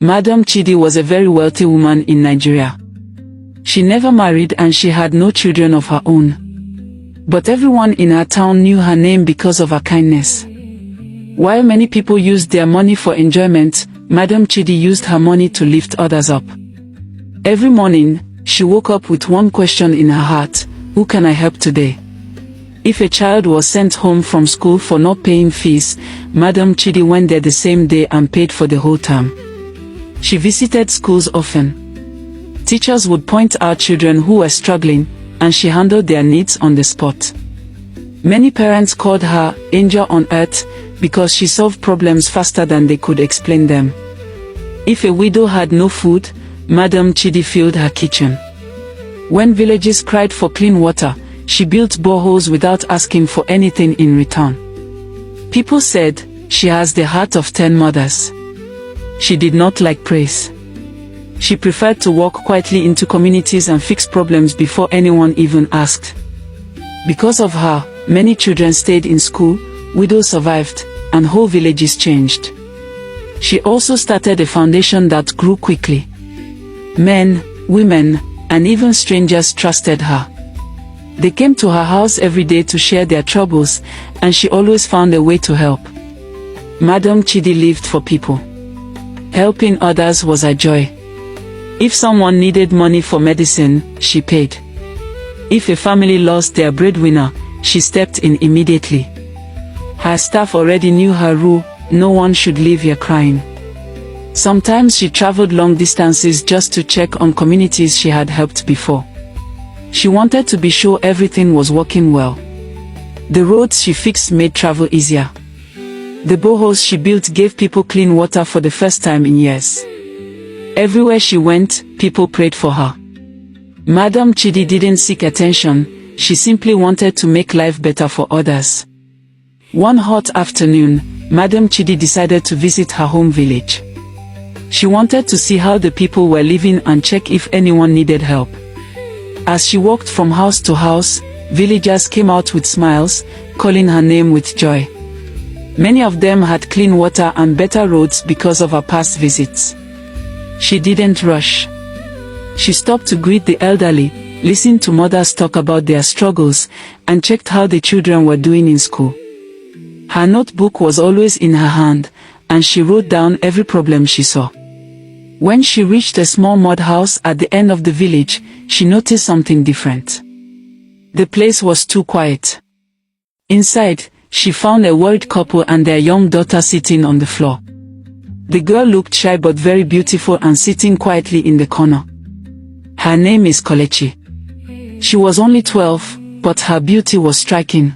Madam Chidi was a very wealthy woman in Nigeria. She never married and she had no children of her own. But everyone in her town knew her name because of her kindness. While many people used their money for enjoyment, Madam Chidi used her money to lift others up. Every morning, she woke up with one question in her heart: who can I help today? If a child was sent home from school for not paying fees, Madam Chidi went there the same day and paid for the whole term. She visited schools often. Teachers would point out children who were struggling, and she handled their needs on the spot. Many parents called her "Angel on Earth" because she solved problems faster than they could explain them. If a widow had no food, Madam Chidi filled her kitchen. When villages cried for clean water, she built boreholes without asking for anything in return. People said, "She has the heart of 10 mothers." She did not like praise. She preferred to walk quietly into communities and fix problems before anyone even asked. Because of her, many children stayed in school, widows survived, and whole villages changed. She also started a foundation that grew quickly. Men, women, and even strangers trusted her. They came to her house every day to share their troubles, and she always found a way to help. Madam Chidi lived for people. Helping others was her joy. If someone needed money for medicine, she paid. If a family lost their breadwinner, she stepped in immediately. Her staff already knew her rule: no one should leave here crying. Sometimes she traveled long distances just to check on communities she had helped before. She wanted to be sure everything was working well. The roads she fixed made travel easier. The boreholes she built gave people clean water for the first time in years. Everywhere she went, people prayed for her. Madam Chidi didn't seek attention, she simply wanted to make life better for others. One hot afternoon, Madam Chidi decided to visit her home village. She wanted to see how the people were living and check if anyone needed help. As she walked from house to house, villagers came out with smiles, calling her name with joy. Many of them had clean water and better roads because of her past visits. She didn't rush. She stopped to greet the elderly, listened to mothers talk about their struggles, and checked how the children were doing in school. Her notebook was always in her hand, and she wrote down every problem she saw. When she reached a small mud house at the end of the village, she noticed something different. The place was too quiet. Inside, she found a worried couple and their young daughter sitting on the floor. The girl looked shy but very beautiful and sitting quietly in the corner. Her name is Kelechi. She was only 12, but her beauty was striking.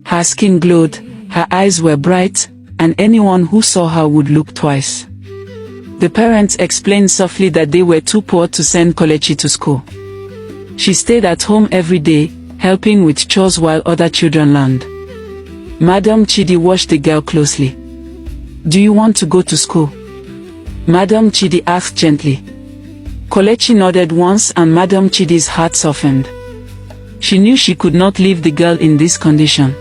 Her skin glowed, her eyes were bright, and anyone who saw her would look twice. The parents explained softly that they were too poor to send Kelechi to school. She stayed at home every day, helping with chores while other children learned. Madam Chidi watched the girl closely. "Do you want to go to school?" Madam Chidi asked gently. Kelechi nodded once and Madam Chidi's heart softened. She knew she could not leave the girl in this condition.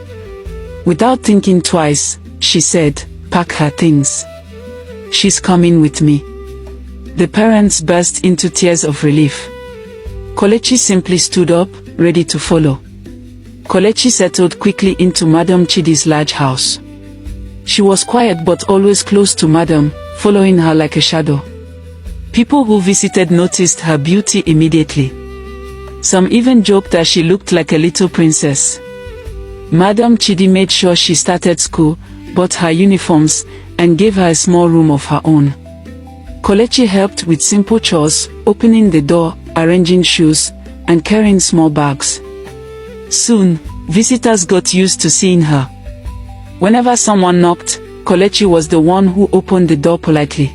Without thinking twice, she said, "Pack her things. She's coming with me." The parents burst into tears of relief. Kelechi simply stood up, ready to follow. Kelechi settled quickly into Madam Chidi's large house. She was quiet but always close to Madam, following her like a shadow. People who visited noticed her beauty immediately. Some even joked that she looked like a little princess. Madam Chidi made sure she started school, bought her uniforms, and gave her a small room of her own. Kelechi helped with simple chores, opening the door, arranging shoes, and carrying small bags. Soon, visitors got used to seeing her. Whenever someone knocked, Kelechi was the one who opened the door politely.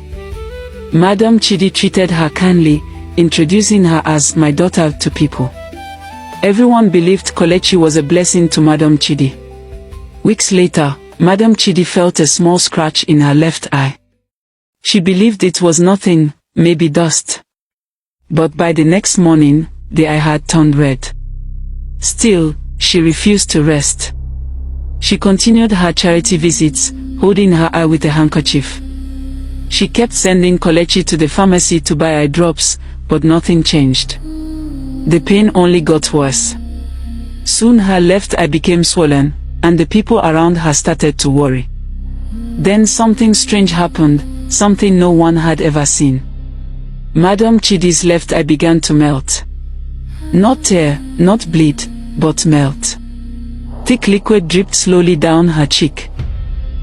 Madam Chidi treated her kindly, introducing her as "my daughter" to people. Everyone believed Kelechi was a blessing to Madam Chidi. Weeks later, Madam Chidi felt a small scratch in her left eye. She believed it was nothing, maybe dust. But by the next morning, the eye had turned red. Still, she refused to rest. She continued her charity visits, holding her eye with a handkerchief. She kept sending Kelechi to the pharmacy to buy eye drops, but nothing changed. The pain only got worse. Soon her left eye became swollen, and the people around her started to worry. Then something strange happened, something no one had ever seen. Madam Chidi's left eye began to melt. Not tear, not bleed, but melt. Thick liquid dripped slowly down her cheek.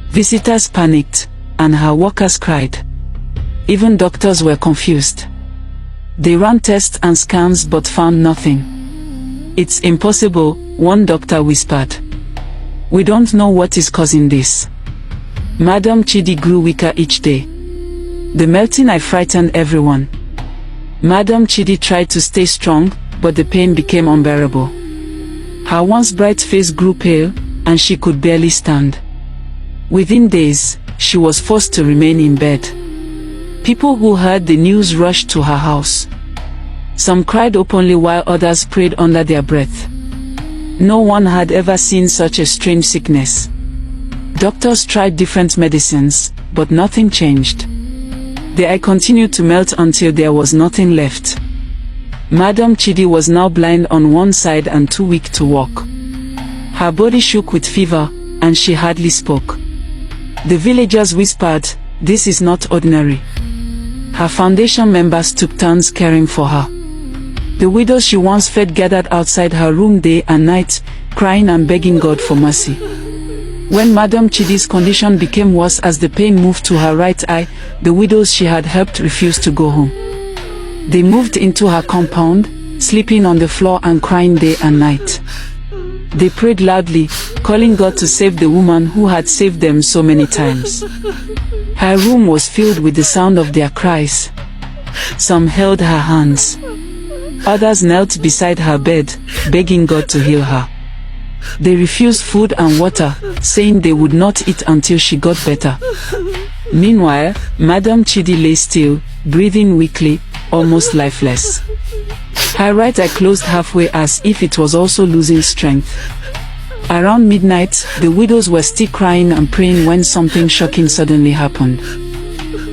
Visitors panicked, and her workers cried. Even doctors were confused. They ran tests and scans but found nothing. "It's impossible," one doctor whispered. "We don't know what is causing this." Madam Chidi grew weaker each day. The melting eye frightened everyone. Madam Chidi tried to stay strong, but the pain became unbearable. Her once bright face grew pale, and she could barely stand. Within days, she was forced to remain in bed. People who heard the news rushed to her house. Some cried openly while others prayed under their breath. No one had ever seen such a strange sickness. Doctors tried different medicines, but nothing changed. The eye continued to melt until there was nothing left. Madam Chidi was now blind on one side and too weak to walk. Her body shook with fever, and she hardly spoke. The villagers whispered, "This is not ordinary." Her foundation members took turns caring for her. The widows she once fed gathered outside her room day and night, crying and begging God for mercy. When Madam Chidi's condition became worse as the pain moved to her right eye, the widows she had helped refused to go home. They moved into her compound, sleeping on the floor and crying day and night. They prayed loudly, calling God to save the woman who had saved them so many times. Her room was filled with the sound of their cries. Some held her hands. Others knelt beside her bed, begging God to heal her. They refused food and water, saying they would not eat until she got better. Meanwhile, Madam Chidi lay still, breathing weakly, almost lifeless. Her right eye closed halfway as if it was also losing strength. Around midnight, the widows were still crying and praying when something shocking suddenly happened.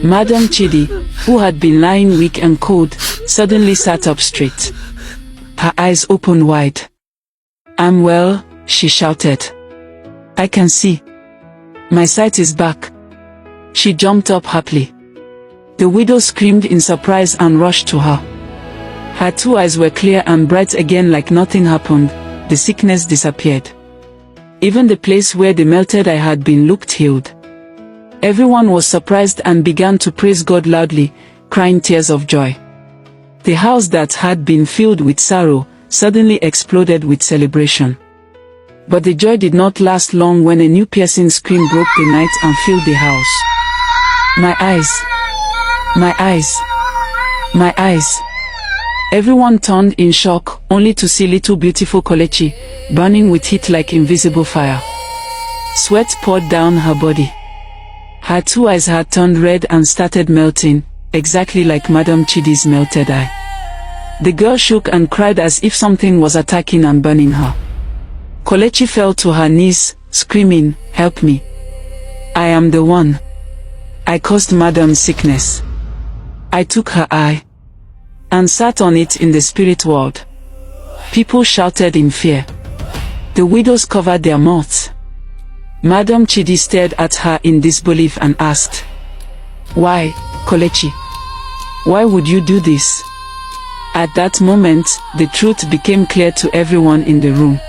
Madam Chidi, who had been lying weak and cold, suddenly sat up straight. Her eyes opened wide. "I'm well," she shouted. "I can see. My sight is back." She jumped up happily. The widow screamed in surprise and rushed to her. Her two eyes were clear and bright again like nothing happened. The sickness disappeared. Even the place where the melted eye had been looked healed. Everyone was surprised and began to praise God loudly, crying tears of joy. The house that had been filled with sorrow suddenly exploded with celebration. But the joy did not last long when a new piercing scream broke the night and filled the house. "My eyes! My eyes! My eyes!" Everyone turned in shock, only to see little beautiful Kelechi, burning with heat like invisible fire. Sweat poured down her body. Her two eyes had turned red and started melting, exactly like Madam Chidi's melted eye. The girl shook and cried as if something was attacking and burning her. Kelechi fell to her knees, screaming, "Help me. I am the one. I caused Madam's sickness. I took her eye and sat on it in the spirit world." People shouted in fear. The widows covered their mouths. Madam Chidi stared at her in disbelief and asked, "Why, Kelechi? Why would you do this?" At that moment, the truth became clear to everyone in the room.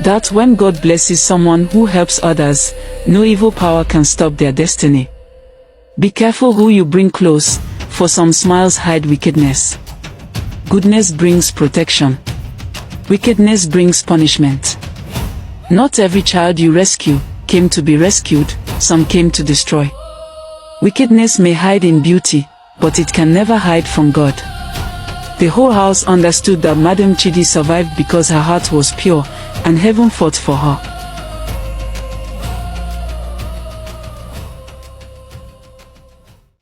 That when God blesses someone who helps others, no evil power can stop their destiny. Be careful who you bring close, for some smiles hide wickedness. Goodness brings protection. Wickedness brings punishment. Not every child you rescue came to be rescued, some came to destroy. Wickedness may hide in beauty, but it can never hide from God. The whole house understood that Madam Chidi survived because her heart was pure, and heaven fought for her.